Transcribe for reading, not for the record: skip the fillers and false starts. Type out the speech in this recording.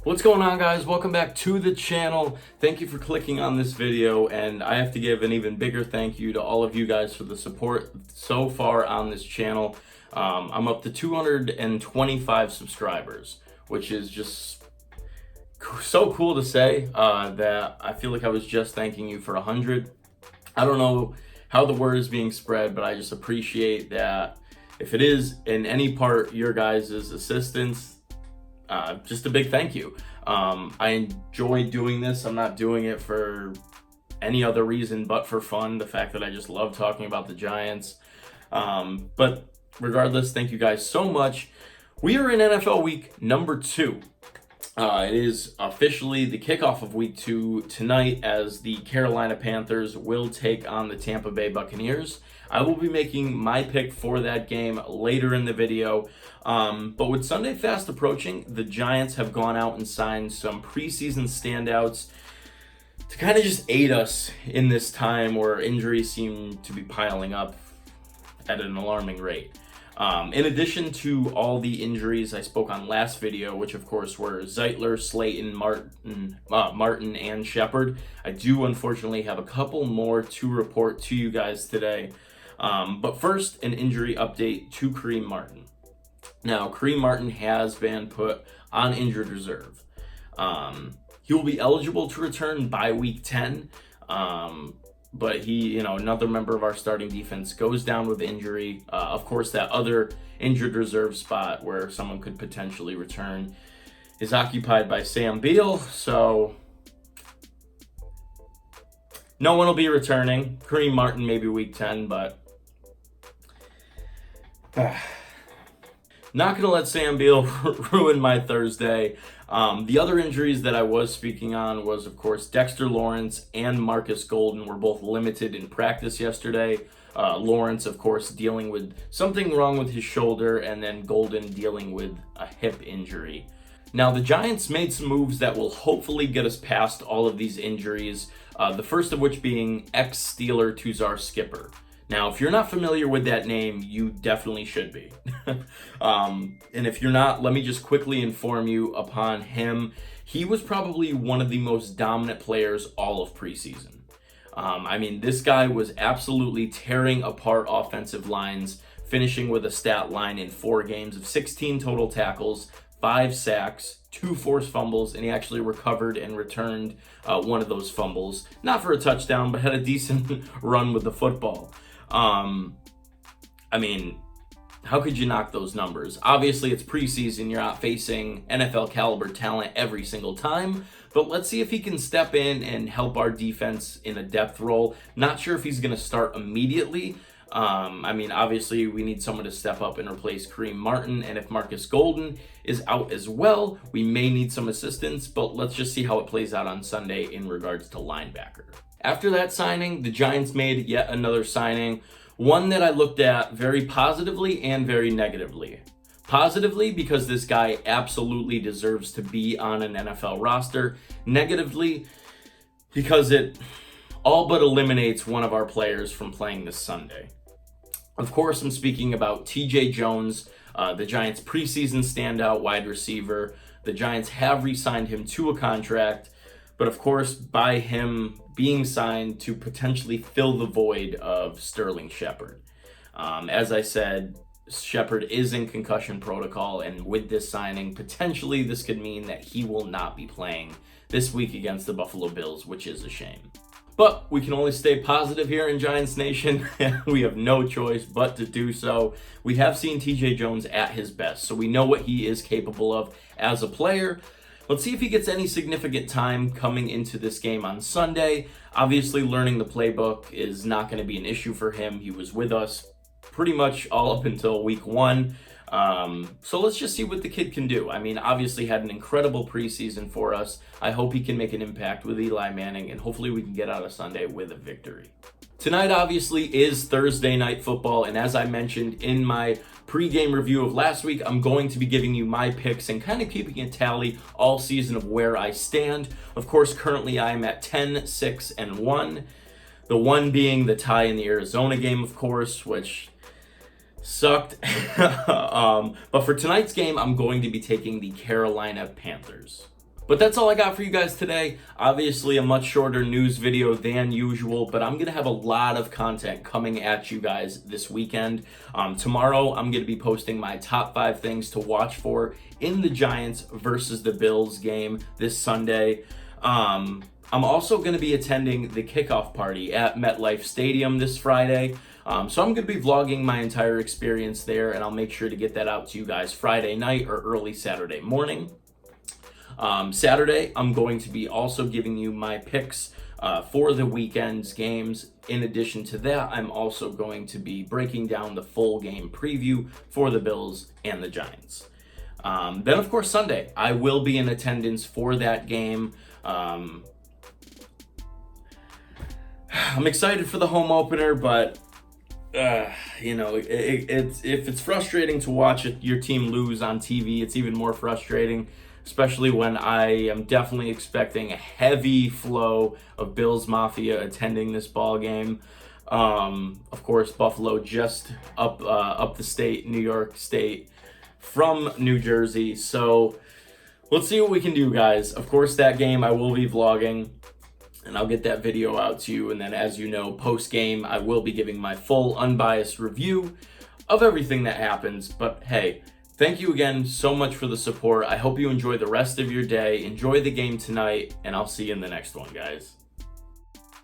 What's going on, guys? Welcome back to the channel. Thank you for clicking on this video, and I have to give an even bigger thank you to all of you guys for the support so far on this channel. I'm up to 225 subscribers, which is just so cool to say that I feel like I was just thanking you for 100. I don't know how the word is being spread, but I just appreciate that. If it is in any part your guys' assistance, just a big thank you. I enjoy doing this. I'm not doing it for any other reason but for fun. The fact that I just love talking about the Giants. But regardless, thank you guys so much. We are in NFL week number 2. It is officially the kickoff of week 2 tonight as the Carolina Panthers will take on the Tampa Bay Buccaneers. I will be making my pick for that game later in the video. But with Sunday fast approaching, the Giants have gone out and signed some preseason standouts to kind of just aid us in this time where injuries seem to be piling up at an alarming rate. In addition to all the injuries I spoke on last video, which of course were Zeitler, Slayton, Martin, and Shepard, I do unfortunately have a couple more to report to you guys today. But first, an injury update to Kareem Martin. Now, Kareem Martin has been put on injured reserve. He will be eligible to return by week 10. But he, another member of our starting defense goes down with injury. Of course, that other injured reserve spot where someone could potentially return is occupied by Sam Beal. So no one will be returning. Kareem Martin, maybe week 10, but not going to let Sam Beal ruin my Thursday. The other injuries that I was speaking on was, of course, Dexter Lawrence and Marcus Golden were both limited in practice yesterday. Lawrence, of course, dealing with something wrong with his shoulder, and then Golden dealing with a hip injury. Now, the Giants made some moves that will hopefully get us past all of these injuries, the first of which being ex-Steeler Tuzar Skipper. Now, if you're not familiar with that name, you definitely should be. And if you're not, let me just quickly inform you upon him. He was probably one of the most dominant players all of preseason. This guy was absolutely tearing apart offensive lines, finishing with a stat line in 4 games of 16 total tackles, 5 sacks, 2 forced fumbles, and he actually recovered and returned one of those fumbles. Not for a touchdown, but had a decent run with the football. How could you knock those numbers? Obviously, it's preseason. You're not facing NFL caliber talent every single time, but let's see if he can step in and help our defense in a depth role. Not sure if he's going to start immediately. Obviously, we need someone to step up and replace Kareem Martin, and if Marcus Golden is out as well, we may need some assistance, but let's just see how it plays out on Sunday in regards to linebacker. After that signing, the Giants made yet another signing, one that I looked at very positively and very negatively. Positively, because this guy absolutely deserves to be on an NFL roster. Negatively, because it all but eliminates one of our players from playing this Sunday. Of course, I'm speaking about TJ Jones, the Giants' preseason standout wide receiver. The Giants have re-signed him to a contract, but of course, by him being signed to potentially fill the void of Sterling Shepard. As I said, Shepard is in concussion protocol, and with this signing, potentially this could mean that he will not be playing this week against the Buffalo Bills, which is a shame. But we can only stay positive here in Giants Nation. We have no choice but to do so. We have seen TJ Jones at his best, so we know what he is capable of as a player. Let's see if he gets any significant time coming into this game on Sunday. Obviously, learning the playbook is not going to be an issue for him. He was with us pretty much all up until week 1. So let's just see what the kid can do. Obviously had an incredible preseason for us. I hope he can make an impact with Eli Manning, and hopefully we can get out of Sunday with a victory. Tonight, obviously, is Thursday Night Football, and as I mentioned in my pregame review of last week, I'm going to be giving you my picks and kind of keeping a tally all season of where I stand. Of course, currently I am at 10, 6, and 1. The 1 being the tie in the Arizona game, of course, which sucked. But for tonight's game, I'm going to be taking the Carolina Panthers. But that's all I got for you guys today. Obviously a much shorter news video than usual, but I'm going to have a lot of content coming at you guys this weekend. Tomorrow I'm going to be posting my top 5 things to watch for in the Giants versus the Bills game this Sunday. I'm also going to be attending the kickoff party at MetLife Stadium this Friday. So I'm going to be vlogging my entire experience there, and I'll make sure to get that out to you guys Friday night or early Saturday morning. Saturday, I'm going to be also giving you my picks for the weekend's games. In addition to that, I'm also going to be breaking down the full game preview for the Bills and the Giants. Then, of course, Sunday, I will be in attendance for that game. I'm excited for the home opener, but you know, if it's frustrating to watch your team lose on TV, it's even more frustrating, especially when I am definitely expecting a heavy flow of Bills Mafia attending this ball game. Of course, Buffalo just up the state, New York State, from New Jersey. So let's see what we can do, guys. Of course, that game I will be vlogging, and I'll get that video out to you. And then, as you know, post-game, I will be giving my full unbiased review of everything that happens. But hey, thank you again so much for the support. I hope you enjoy the rest of your day. Enjoy the game tonight, and I'll see you in the next one, guys.